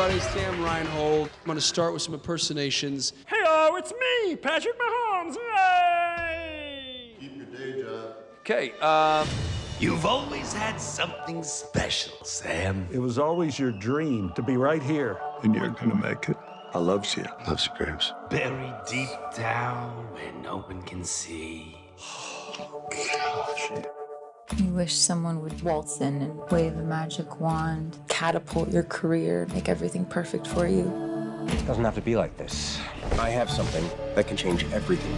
everybody. Sam Reinhold. I'm going to start with some impersonations. Hey-o, it's me, Patrick Mahomes. Yay! Keep your day job. Okay, You've always had something special, Sam. It was always your dream to be right here. And you're gonna make it. I loves you. Loves you, Gramps. Buried deep down where no one can see. You wish someone would waltz in and wave a magic wand, catapult your career, make everything perfect for you. It doesn't have to be like this. I have something that can change everything.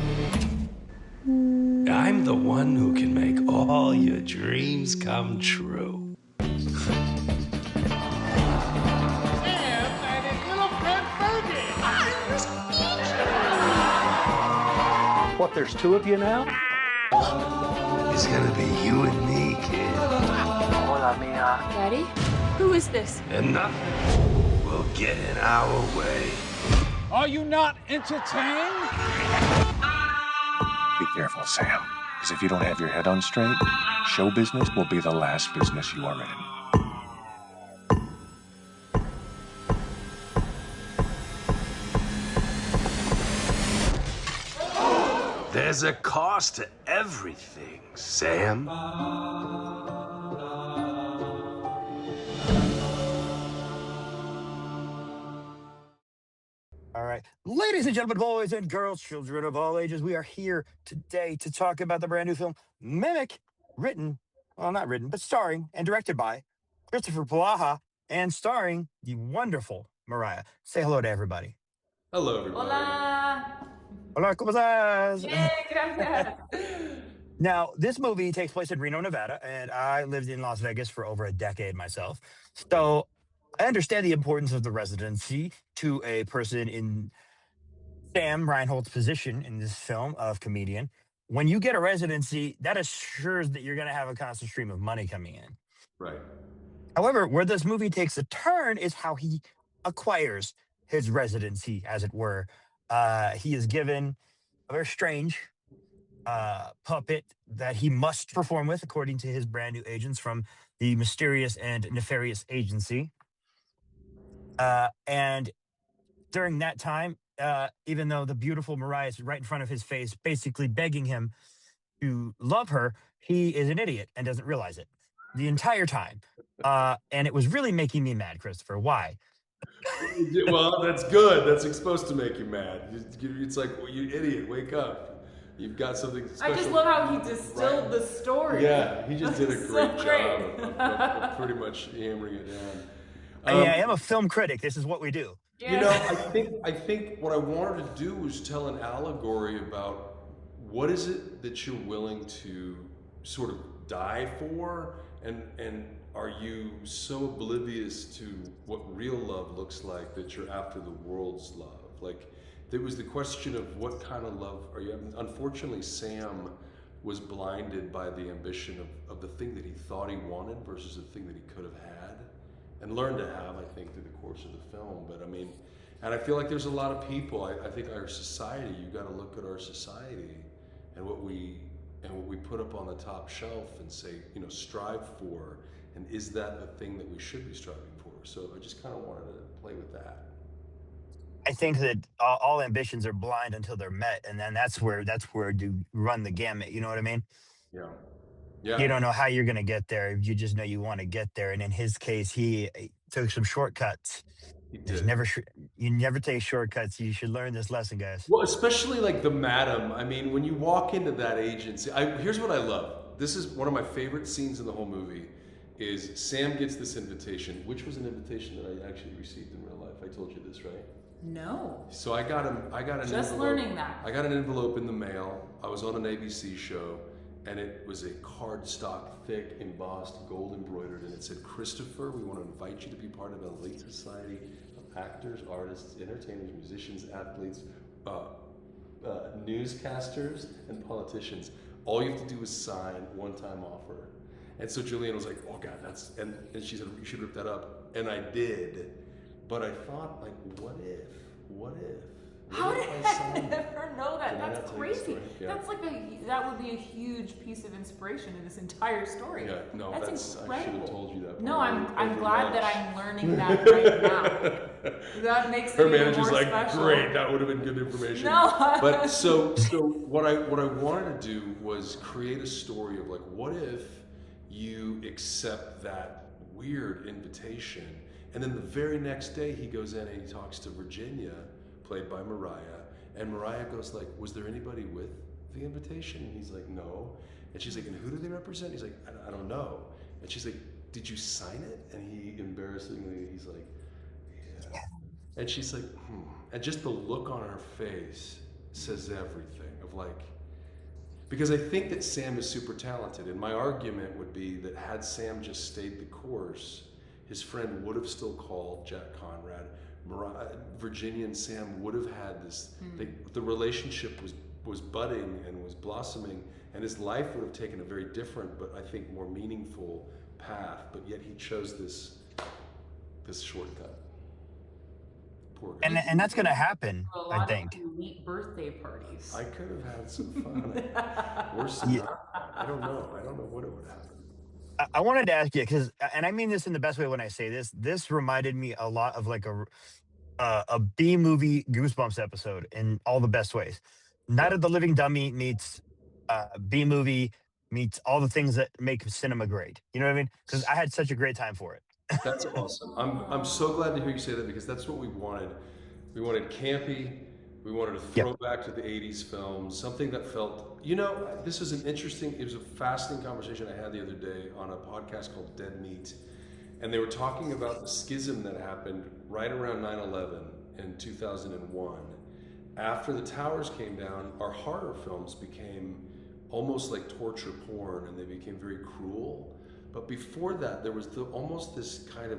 I'm the one who can make all your dreams come true. What, there's two of you now? It's gonna be you and me, kid. Hola, mia. Daddy? Who is this? And nothing will get in our way. Are you not entertained? Be careful, Sam. Because if you don't have your head on straight, show business will be the last business you are in. There's a cost to everything, Sam. All right. Ladies and gentlemen, boys and girls, children of all ages, we are here today to talk about the brand new film, Mimic, not written, but starring and directed by Kristoffer Polaha and starring the wonderful MORIAH. Say hello to everybody. hello, everybody. Hola. Hola, ¿cómo estás? Yay, gracias. Now, this movie takes place in Reno, Nevada, and I lived in Las Vegas for over a decade myself. So I understand the importance of the residency to a person in Sam Reinhold's position in this film of comedian. When you get a residency, that assures that you're going to have a constant stream of money coming in. Right. However, where this movie takes a turn is how he acquires his residency, as it were. He is given a very strange puppet that he must perform with, according to his brand new agents from the mysterious and nefarious agency. And during that time, even though the beautiful MORIAH is right in front of his face, basically begging him to love her, he is an idiot and doesn't realize it the entire time. And it was really making me mad, Kristoffer. Why? Well, that's good. That's supposed to make you mad. It's like, well, you idiot, wake up. You've got something special. I just love how he distilled the story. Yeah, he just did a great So job of pretty much hammering it down. I am a film critic. This is what we do. Yeah. You know, I think what I wanted to do was tell an allegory about what is it that you're willing to sort of die for, and are you so oblivious to what real love looks like that you're after the world's love? Like, there was the question of what kind of love are you? Unfortunately, Sam was blinded by the ambition of the thing that he thought he wanted versus the thing that he could have had and learned to have, I think, through the course of the film. But I mean, and I feel like there's a lot of people, I think our society, you got to look at our society and what we put up on the top shelf and say, you know, strive for, and is that the thing that we should be striving for? So I just kind of wanted to play with that. I think that all ambitions are blind until they're met, and then that's where you run the gamut. You know what I mean? Yeah. Yeah. You don't know how you're going to get there. You just know you want to get there. And in his case, he took some shortcuts. You never take shortcuts. You should learn this lesson, guys. Well, especially like the madam. I mean, when you walk into that agency, here's what I love. This is one of my favorite scenes in the whole movie. Is Sam gets this invitation, which was an invitation that I actually received in real life. I told you this, right? No. So I got an Just envelope. learning that. I got an envelope in the mail. I was on an ABC show, and it was a cardstock, thick, embossed, gold embroidered, and it said, "Kristoffer, we want to invite you to be part of an elite society of actors, artists, entertainers, musicians, athletes, newscasters, and politicians. All you have to do is sign one-time offer." And so Julianne was like, "Oh God, and she said, you should rip that up." And I did. But I thought, like, what if How What did if I I signed it? never know that? Did I That's not tell you the crazy. story? Yeah. That's like that would be a huge piece of inspiration in this entire story. Yeah, no, that's I should incredible. have told you that. No, I'm over glad that lunch. I'm learning that right now. That makes Her it even manager's more like, special. great, that would have been good information. No. But so what I wanted to do was create a story of like, what if you accept that weird invitation, and then the very next day he goes in and he talks to Virginia, played by Moriah, and Moriah goes like, was there anybody with the invitation? And he's like, no. And she's like, and who do they represent? He's like, I don't know. And she's like, did you sign it? And he embarrassingly, he's like, yeah. And she's like, And just the look on her face says everything of like, because I think that Sam is super talented. And my argument would be that had Sam just stayed the course, his friend would have still called Jack Conrad. Virginia and Sam would have had this, the relationship was budding and was blossoming, and his life would have taken a very different, but I think more meaningful path, but yet he chose this shortcut. Poor guy. And that's gonna happen, A I lot think. of elite birthday parties. I could have had some fun. Worse than that, I don't know what it would happen. I wanted to ask you because, and I mean this in the best way when I say this. This reminded me a lot of like a B movie Goosebumps episode in all the best ways. Night of the Living Dummy meets B movie meets all the things that make cinema great. You know what I mean? Because I had such a great time for it. That's awesome. I'm so glad to hear you say that, because that's what we wanted. We wanted campy. We wanted a throwback to the 80s films, something that felt, this is it was a fascinating conversation I had the other day on a podcast called Dead Meat. And they were talking about the schism that happened right around 9/11 in 2001. After the towers came down, our horror films became almost like torture porn, and they became very cruel. But before that, there was almost this kind of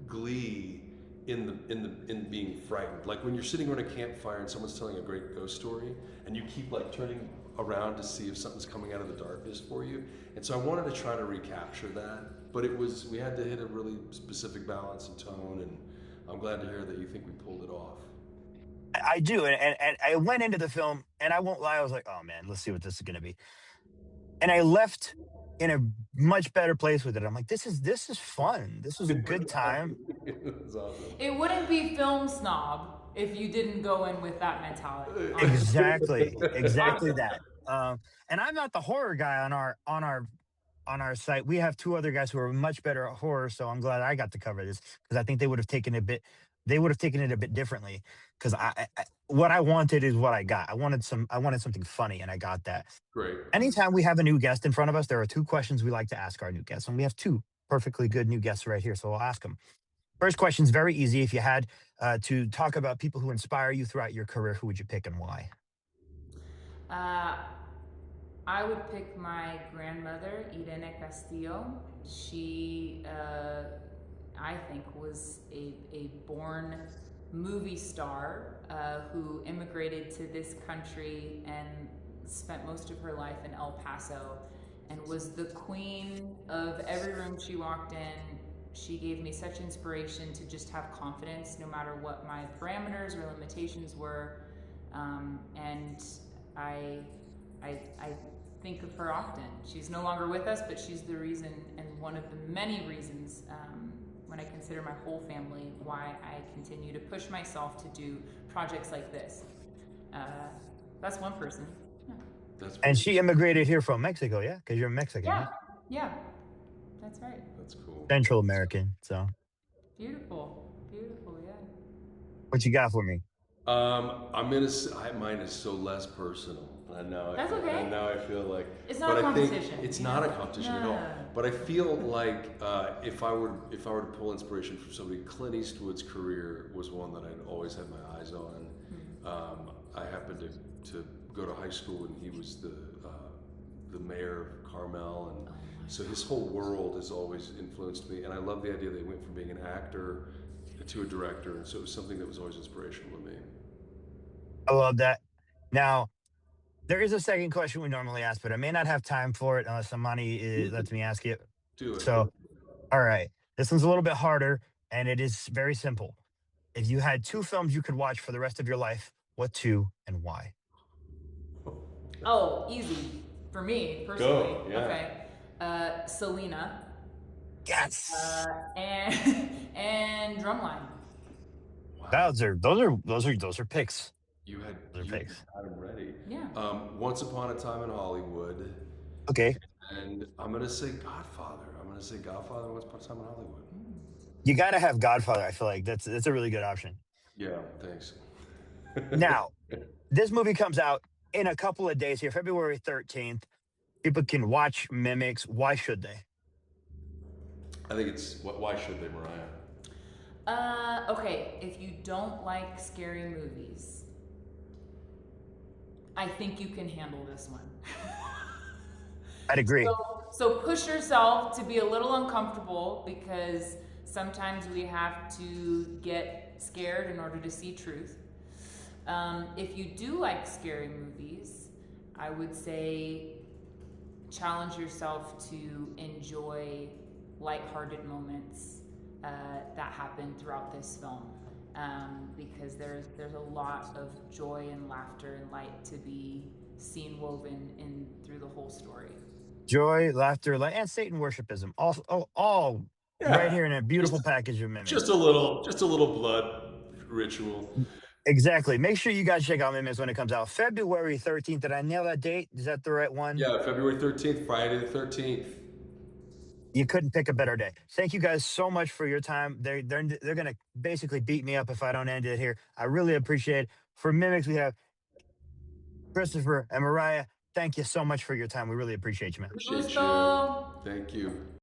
glee in being frightened. Like when you're sitting around a campfire and someone's telling a great ghost story, and you keep like turning around to see if something's coming out of the darkness for you. And so I wanted to try to recapture that, but we had to hit a really specific balance and tone, and I'm glad to hear that you think we pulled it off. I do, and I went into the film, and I won't lie, I was like, oh man, let's see what this is gonna be. And I left in a much better place with it. I'm like, this is fun. This was a good time. That's awesome. It wouldn't be Film Snob if you didn't go in with that mentality. Exactly that. And I'm not the horror guy on our site. We have two other guys who are much better at horror, so I'm glad I got to cover this, because I think they would have taken it a bit differently, because what I wanted is what I got. I wanted something funny, and I got that. Great. Anytime we have a new guest in front of us, there are two questions we like to ask our new guests, and we have two perfectly good new guests right here, so we'll ask them. First question is very easy. If you had to talk about people who inspire you throughout your career, who would you pick and why? I would pick my grandmother, Irene Castillo. She, I think, was a born movie star who immigrated to this country and spent most of her life in El Paso and was the queen of every room she walked in. She gave me such inspiration to just have confidence no matter what my parameters or limitations were. And I think of her often. She's no longer with us, but she's the reason, and one of the many reasons when I consider my whole family, why I continue to push myself to do projects like this. That's one person. Yeah. And she immigrated here from Mexico, yeah? Because you're Mexican. Yeah, that's right. That's cool. Central American, so. Beautiful, yeah. What you got for me? Mine is so less personal. That's okay. And now I feel like it's not a competition. It's not a competition at all. But I feel like if I were to pull inspiration from somebody, Clint Eastwood's career was one that I'd always had my eyes on. I happened to go to high school, and he was the mayor of Carmel, and so his whole world has always influenced me. And I love the idea that he went from being an actor to a director, and so it was something that was always inspirational to me. I love that. Now, there is a second question we normally ask, but I may not have time for it unless Amani lets me ask it. Do it. So, all right. This one's a little bit harder, and it is very simple. If you had two films you could watch for the rest of your life, What two and why? Oh, easy for me personally. Go, yeah. Okay, Selena Yes. and Drumline. Wow. Those are picks. You had Those are picks. them ready. Yeah. Once Upon a Time in Hollywood, Okay. and I'm gonna say Godfather. Once Upon a Time in Hollywood. You got to have Godfather. I feel like that's a really good option. Yeah, thanks. Now, this movie comes out in a couple of days here, February 13th. People can watch Mimics. Why should they? I think it's why should they, Mariah? Okay, if you don't like scary movies, I think you can handle this one. I'd agree. So push yourself to be a little uncomfortable because sometimes we have to get scared in order to see truth. If you do like scary movies, I would say challenge yourself to enjoy lighthearted moments that happen throughout this film, because there's a lot of joy and laughter and light to be seen woven in through the whole story. Joy, laughter, light, and Satan worshipism. All Yeah. right here in a beautiful package of Mimics. Just a little blood ritual. Exactly. Make sure you guys check out Mimics when it comes out. February 13th. Did I nail that date? Is that the right one? Yeah, February 13th, Friday the 13th. You couldn't pick a better day. Thank you guys so much for your time. They're gonna basically beat me up if I don't end it here. I really appreciate it. For Mimics, we have Kristoffer and Mariah. Thank you so much for your time. We really appreciate you, man. Appreciate you. Thank you.